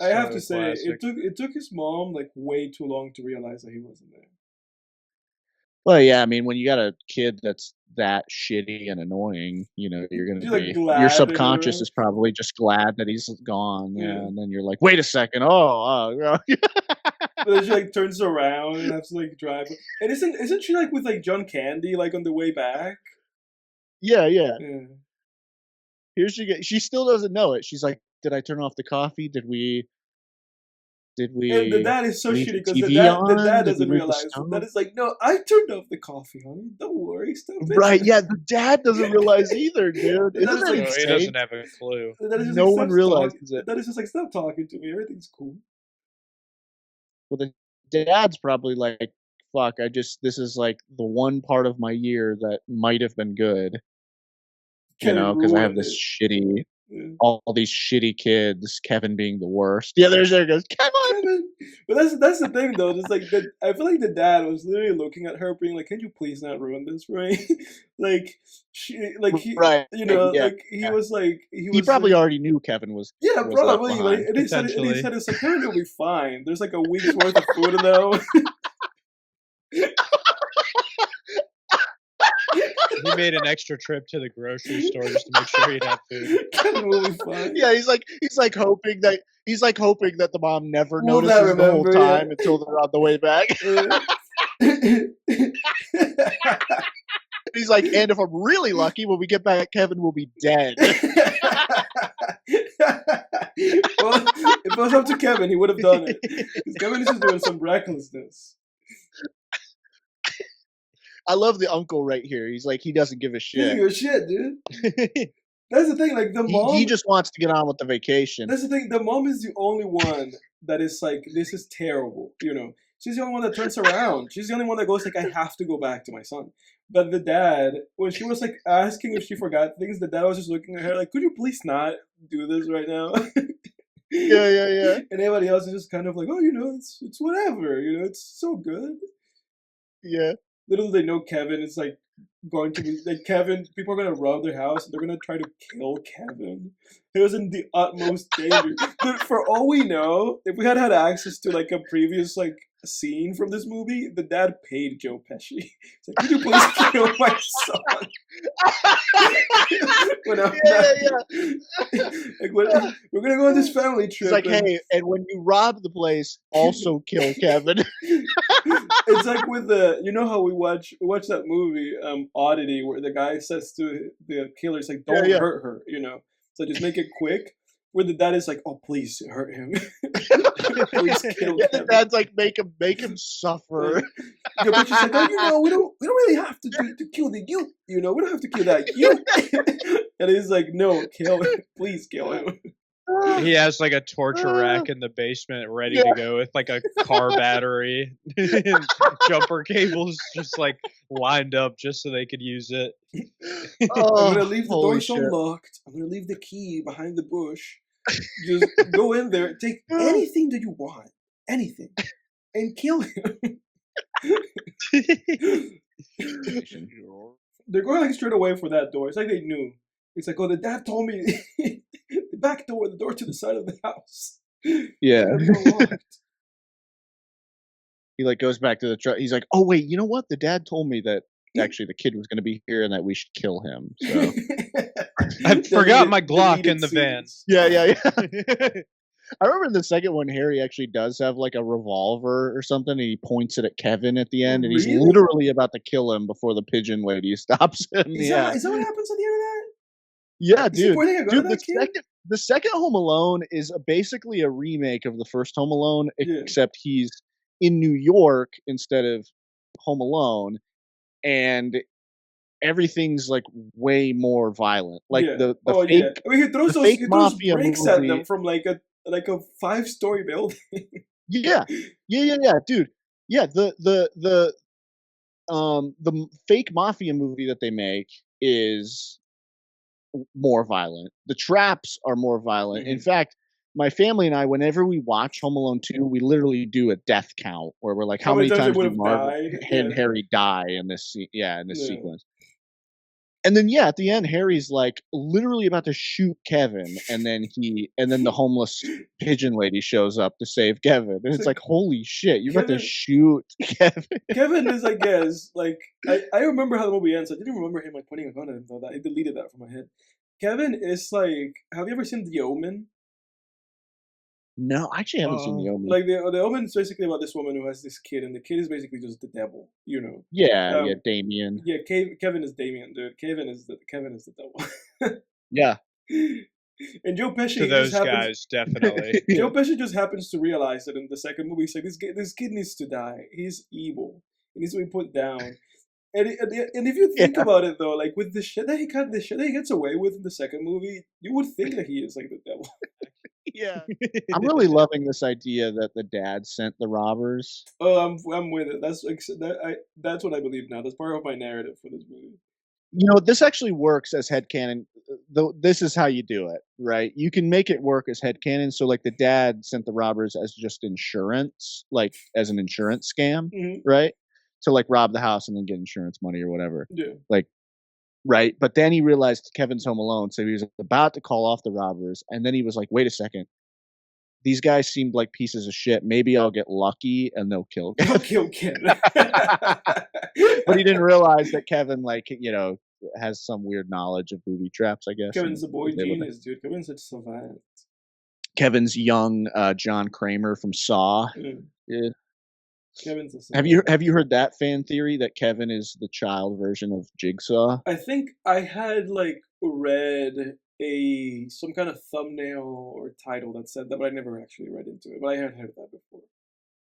I have So to say, classic. it took his mom like way too long to realize that he wasn't there. Well, yeah, I mean, when you got a kid that's that shitty and annoying, you're gonna She's like be your glad that he subconscious arrived. is probably just glad that he's gone, yeah, Yeah. and then you're like, "Wait a second, oh, But then she like turns around and has to like drive. And isn't she like with like John Candy like on the way back? yeah, yeah." Yeah. Here she still doesn't know it. She's like, "Did I turn off the coffee? Did And the we dad is so leave shitty the because TV the on? dad Did we doesn't leave the realize. The dad stove?" is like, no, I turned off the coffee, honey. Don't worry, stop Right, it. yeah, the dad doesn't realize either, dude. The dad Isn't is that like, So he doesn't insane? have a clue. the dad is just like, No one realizes The it. dad is just like, stop talking to me. Everything's cool. Well, the dad's probably like, "Fuck, this is, like, the one part of my year that might have been good, Kevin because I have ruined this it. shitty Yeah. all these shitty kids, Kevin being the worst." Yeah, there it goes, "Kevin!" Kevin. But that's the thing though. It's like that. I feel like the dad was literally looking at her, being like, "Can you please not ruin this for me?" like Right, yeah. like he He was probably like, already knew Kevin yeah, was left probably. Like, behind. and he Potentially. said it's like Kevin will be fine. There's like a week's worth of food in there. He made an extra trip to the grocery store just to make sure he'd have food. Kevin will be fine. Yeah, he's like hoping that the mom never Will not notices the whole remember. Yeah. time until they're on the way back. He's like, "And if I'm really lucky, when we get back, Kevin will be dead." Well, if it was up to Kevin, he would have done it. Because Kevin is just doing some recklessness. I love the uncle right here. He's like, he doesn't give a He doesn't shit. give a shit, dude. That's the thing. Like the He mom, just wants to get on with the vacation. that's the thing. The mom is the only one that is like, this is terrible. You know, she's the only one that turns around. She's the only one that goes like, I have to go back to my son. But the dad, when she was like asking if she forgot things, the dad was just looking at her like, could you please not do this right now? Yeah, yeah, yeah. And everybody else is just kind of like, oh, it's whatever. It's so good. Yeah. Little do they know Kevin is like going to be like Kevin. People are gonna rob their house and they're gonna try to kill Kevin. He was in the utmost danger. But for all we know, if we had had access to like a previous like scene from this movie, the dad paid Joe Pesci. He's like, "Could you please kill my son?" when I'm Yeah, not, yeah, yeah. like we're gonna go on this family He's trip like, and "Hey, and when you rob the place, also kill Kevin." it's like with the how we watch that movie Oddity where the guy says to the killer, it's like, Yeah, don't yeah. hurt her, so just make it quick, where the dad is like, oh please hurt him. Please kill Yeah, the Kevin. dad's like, make him suffer. Your bitch is like, oh, we don't really have to kill the youth, we don't have to kill that youth. And he's like, no, kill him, please kill him. He has like a torture rack in the basement ready Yeah. to go with like a car battery and jumper cables just like lined up just so they could use it. I'm Oh, gonna leave the holy doors shit. unlocked. I'm gonna leave the key behind the bush. Just go in there, take anything that you want, anything, and kill him. They're going like straight away for that door. It's like they knew. It's like, oh, the dad told me the back door, the door to the side of the house. Yeah. Gotta be unlocked. He like goes back to the truck. He's like, "Oh wait, you know what? The dad told me that actually the kid was going to be here and that we should kill him." So I forgot my Glock in the van. yeah, yeah, yeah. I remember in the second one, Harry actually does have like a revolver or something, and he points it at Kevin at the end, and he's Really? literally about to kill him before the pigeon lady stops him. Yeah, Is that what happens at the end of that? yeah, Is he dude. pointing a gun Dude, at that kid? the second Home Alone is basically a remake of the first Home Alone, Yeah. except he's in New York instead of Home Alone, and everything's like way more violent. Like Yeah. the Oh fake yeah. I mean, the fake he throws mafia bricks at movie. them from like a 5-story building. Yeah, yeah, yeah, yeah, dude. Yeah, fake mafia movie that they make is more violent. The traps are more violent. In Mhm. fact, my family and I, whenever we watch Home Alone 2, we literally do a death count where we're like, How how many many times they times would do have Marv died? and Yeah. Harry die in this in this Yeah. sequence? And then at the end, Harry's like literally about to shoot Kevin, and then the homeless pigeon lady shows up to save Kevin, and It's it's like like, holy shit, you're about to Kevin. shoot Kevin. Kevin is, I guess, like I remember how the movie ends. I didn't remember him like pointing a gun at him though. That I deleted that from my head. Kevin is like, have you ever seen The Omen? No, I actually haven't seen The Omen. Like the Omen is basically about this woman who has this kid, and the kid is basically just the devil, you know. Yeah, Um, Damien. yeah, Kevin is Damien, dude. Kevin is the devil. Yeah. And Joe Pesci To just those happens. guys, definitely. Joe Pesci just happens to realize that in the second movie. He's like, this kid needs to die. He's evil. He needs to be put down. And if you think Yeah. about it though, like with the shit that he gets away with in the second movie, you would think that he is like the devil. Yeah. I'm really loving this idea that the dad sent the robbers. Oh, I'm with it. That's what I believe now. That's part of my narrative for this movie. You know, this actually works as headcanon. Though this is how you do it, right? You can make it work as headcanon. So, like, the dad sent the robbers as just insurance, like as an insurance scam, Hmm. right? To like rob the house and then get insurance money or whatever. Yeah. Like, right? But then he realized Kevin's home alone, so he was about to call off the robbers, and then he was like, "Wait a second, these guys seemed like pieces of shit. Maybe I'll get lucky and they'll kill Kevin." I'll kill Kevin. But he didn't realize that Kevin, like, has some weird knowledge of booby traps, I guess. Kevin's a and boy was able to- genius, dude. Kevin's such a savant. Kevin's young John Kramer from Saw. Yeah. Yeah. Kevin's a Have you heard that fan theory that Kevin is the child version of Jigsaw? I think I had like read some kind of thumbnail or title that said that, but I never actually read into it. But I had heard that before.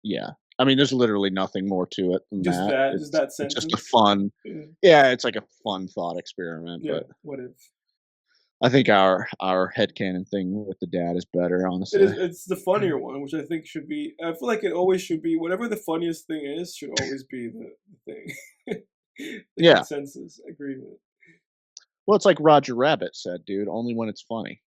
Yeah. I mean, there's literally nothing more to it than Just that. that, It's, just that it's sentence. just a fun, Yeah. yeah, it's like a fun thought experiment. Yeah. But What if? I think our headcanon thing with the dad is better, honestly. It's the funnier one, which I think should be. I feel like it always should be. Whatever the funniest thing is, should always be the thing. The Yeah. consensus agreement. Well, it's like Roger Rabbit said, dude. Only when it's funny.